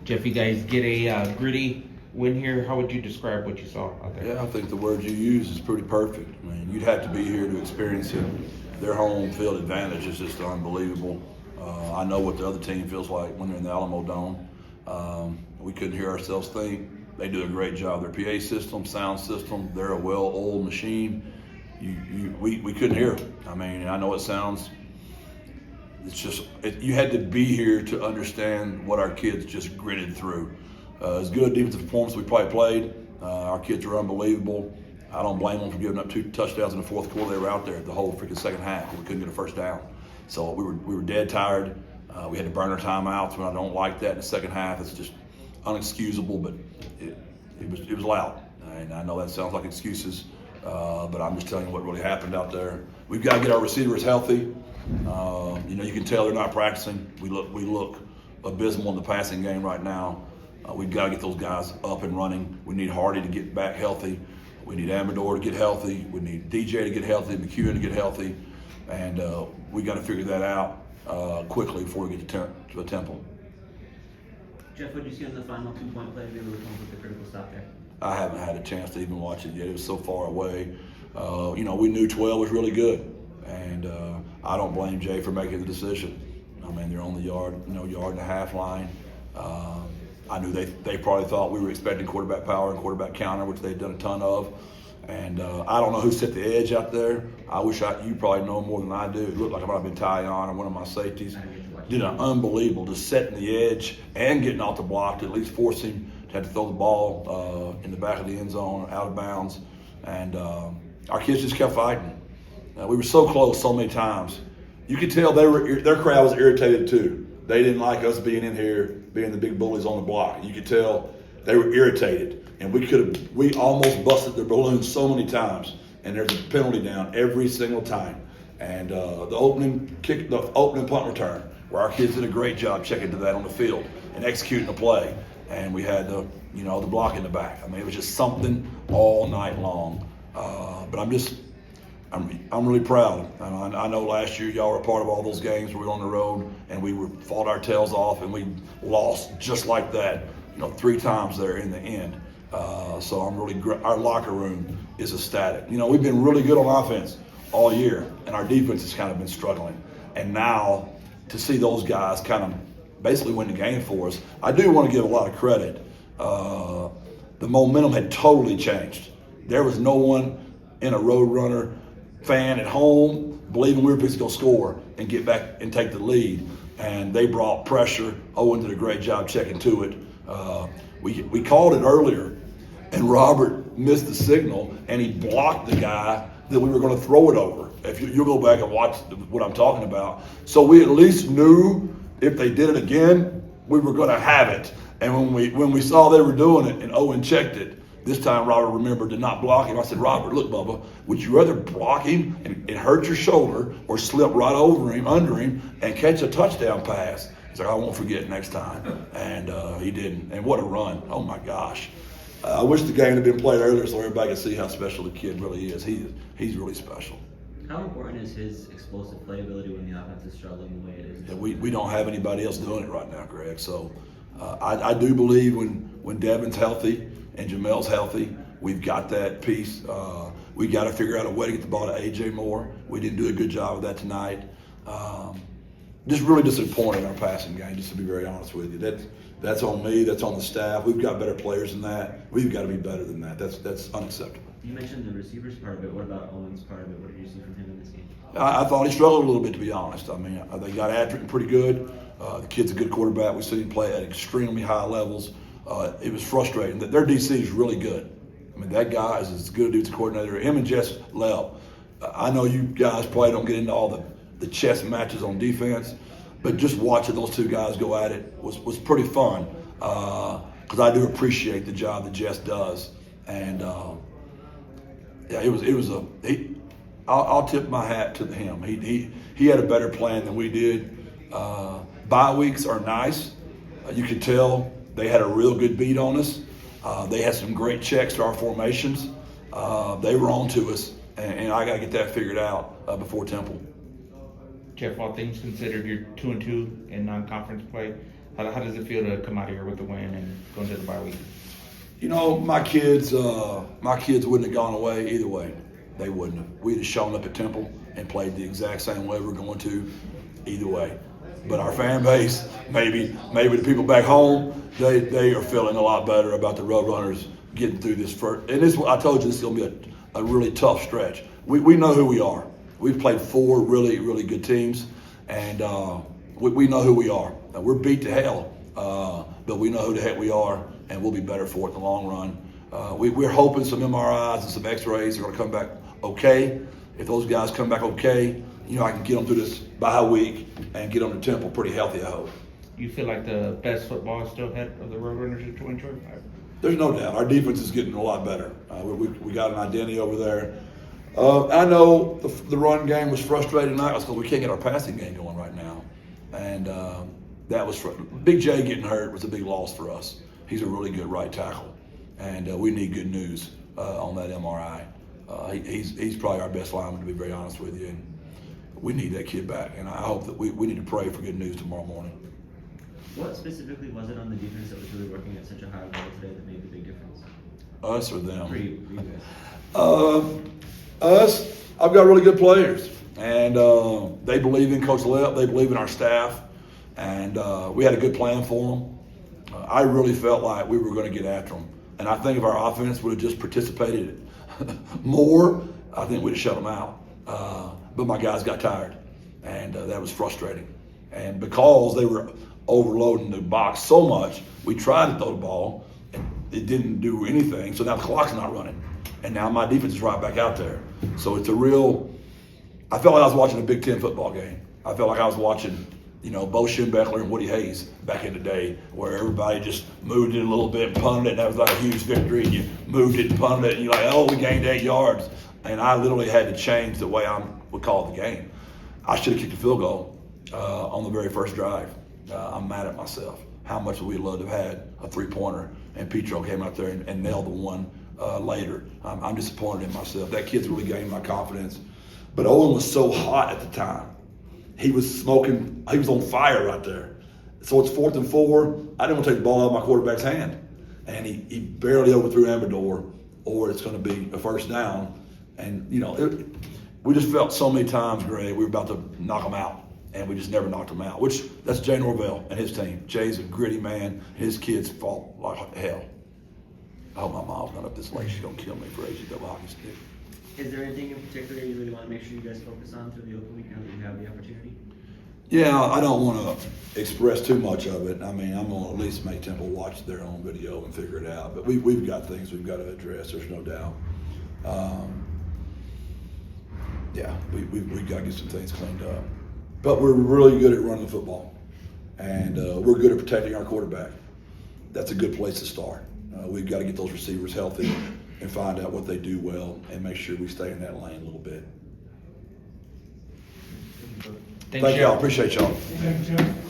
Jeff, you guys get a gritty win here. How would you describe what you saw out there? Yeah, I think the word you use is pretty perfect. I mean, you'd have to be here to experience it. Their home field advantage is just unbelievable. I know what the other team feels like when they're in the Alamo Dome. We couldn't hear ourselves think. They do a great job. Their PA system, sound system, they're a well-oiled machine. We couldn't hear it. I mean, I know it sounds, it's just, you had to be here to understand what our kids just gritted through. As good a defensive performance we probably played. Our kids are unbelievable. I don't blame them for giving up 2 touchdowns in the fourth quarter. They were out there the whole freaking second half. We couldn't get a first down. So we were dead tired. We had to burn our timeouts, and I don't like that in the second half. It's just unexcusable, but it was loud. And I know that sounds like excuses, but I'm just telling you what really happened out there. We've got to get our receivers healthy. You can tell they're not practicing. We look abysmal in the passing game right now. We've got to get those guys up and running. We need Hardy to get back healthy. We need Amador to get healthy. We need DJ to get healthy, McEwen to get healthy. And we got to figure that out quickly before we get to the Temple. Jeff, what did you see on the final 2-point play to be able to come up with the critical stop there? I haven't had a chance to even watch it yet. It was so far away. We knew 12 was really good. And I don't blame Jay for making the decision. I mean, they're on the yard and a half line. I knew they probably thought we were expecting quarterback power and quarterback counter, which they'd done a ton of. And I don't know who set the edge out there. I wish you probably know more than I do. It looked like I might have been Tyon or one of my safeties. Did an unbelievable just setting the edge and getting off the block to at least force him to have to throw the ball in the back of the end zone, out of bounds. And our kids just kept fighting. We were so close so many times. You could tell their crowd was irritated too. They didn't like us being in here, being the big bullies on the block. You could tell they were irritated. And we almost busted their balloons so many times. And there's a penalty down every single time. And the opening punt return, where our kids did a great job checking to that on the field and executing the play. And we had the block in the back. I mean, it was just something all night long. But I'm really proud. I know last year y'all were a part of all those games where we were on the road and we fought our tails off and we lost just like that, 3 times there in the end. So our locker room is ecstatic. We've been really good on offense all year and our defense has kind of been struggling. And now to see those guys kind of basically win the game for us, I do want to give a lot of credit. The momentum had totally changed. There was no one in a Roadrunner fan at home believing we were supposed to go score and get back and take the lead. And they brought pressure. Owen did a great job checking to it. We called it earlier, and Robert missed the signal, and he blocked the guy that we were going to throw it over. If you'll go back and watch what I'm talking about. So we at least knew if they did it again, we were going to have it. And when we saw they were doing it and Owen checked it, this time Robert remembered to not block him. I said, Robert, look, Bubba, would you rather block him and hurt your shoulder or slip right over him, under him, and catch a touchdown pass? He's like, I won't forget next time. And he didn't. And what a run. Oh, my gosh. I wish the game had been played earlier so everybody could see how special the kid really is. He's really special. How important is his explosive playability when the offense is struggling the way it is? Yeah, we don't have anybody else doing it right now, Greg. So I do believe when Devin's healthy and Jamel's healthy, we've got that piece. We got to figure out a way to get the ball to A.J. Moore. We didn't do a good job of that tonight. Just really disappointed in our passing game, just to be very honest with you. That's on me. That's on the staff. We've got better players than that. We've got to be better than that. That's unacceptable. You mentioned the receivers part of it. What about Owen's part of it? What did you see from him in this game? I thought he struggled a little bit, to be honest. I mean, they got after him pretty good. The kid's a good quarterback. We've seen him play at extremely high levels. It was frustrating. Their DC is really good. I mean, that guy is as good a defensive coordinator. Him and Jess Lell. I know you guys probably don't get into all the chess matches on defense, but just watching those two guys go at it was pretty fun because I do appreciate the job that Jess does. And I'll tip my hat to him. He had a better plan than we did. Bye weeks are nice. You could tell they had a real good beat on us. They had some great checks to our formations. They were on to us, and I got to get that figured out before Temple. Jeff, all things considered, you're 2-2 in non-conference play. How does it feel to come out of here with the win and go into the bye week? You know, my kids wouldn't have gone away either way. They wouldn't have. We'd have shown up at Temple and played the exact same way we're going to either way. But our fan base, maybe the people back home, they are feeling a lot better about the Roadrunners getting through this first. And this, I told you, this is going to be a really tough stretch. We know who we are. We've played 4 really, really good teams, and we know who we are. Now, we're beat to hell, but we know who the heck we are, and we'll be better for it in the long run. We're hoping some MRIs and some X-rays are going to come back okay. If those guys come back okay, you know, I can get them through this bye week and get them to Temple pretty healthy, I hope. You feel like the best football is still ahead of the Roadrunners in 2025? There's no doubt. Our defense is getting a lot better. We got an identity over there. I know the run game was frustrating tonight because we can't get our passing game going right now. And that was Big J getting hurt was a big loss for us. He's a really good right tackle. And we need good news on that MRI. He's probably our best lineman, to be very honest with you. And we need that kid back. And I hope that we need to pray for good news tomorrow morning. What specifically was it on the defense that was really working at such a high level today that made the big difference? Us or them? For you guys. Us, I've got really good players. And they believe in Coach Lepp. They believe in our staff. And we had a good plan for them. I really felt like we were going to get after them. And I think if our offense would have just participated more, I think we'd have shut them out. But my guys got tired. And that was frustrating. And because they were overloading the box so much, we tried to throw the ball, and it didn't do anything. So now the clock's not running, and now my defense is right back out there. So it's a real. I felt like I was watching a Big Ten football game. I felt like I was watching, you know, Bo Schembechler and Woody Hayes back in the day, where everybody just moved it a little bit and punted it, and that was like a huge victory. And you moved it and punted it, and you're like, oh, we gained 8 yards, and I literally had to change the way I would call the game. I should have kicked a field goal on the very first drive. I'm mad at myself. How much would we love to have had a 3-pointer, and Petro came out there and nailed the one later. I'm disappointed in myself. That kid's really gained my confidence. But Owen was so hot at the time. He was smoking. He was on fire right there. So it's 4th and 4. I didn't want to take the ball out of my quarterback's hand. And he barely overthrew Amador, or it's going to be a first down. And, you know, we just felt so many times, Greg, we were about to knock him out. And we just never knocked him out, which that's Jay Norvell and his team. Jay's a gritty man. His kids fought like hell. I hope my mom's not up this late. She's going to kill me for ACW hockey stick. Is there anything in particular you really want to make sure you guys focus on through the open week now that you have the opportunity? Yeah, I don't want to express too much of it. I mean, I'm going to at least make Temple watch their own video and figure it out. But we've got things we've got to address. There's no doubt. Yeah, we've got to get some things cleaned up. But we're really good at running the football, and we're good at protecting our quarterback. That's a good place to start. We've got to get those receivers healthy and find out what they do well and make sure we stay in that lane a little bit. Thank y'all. Appreciate y'all. Thank you, Jeff.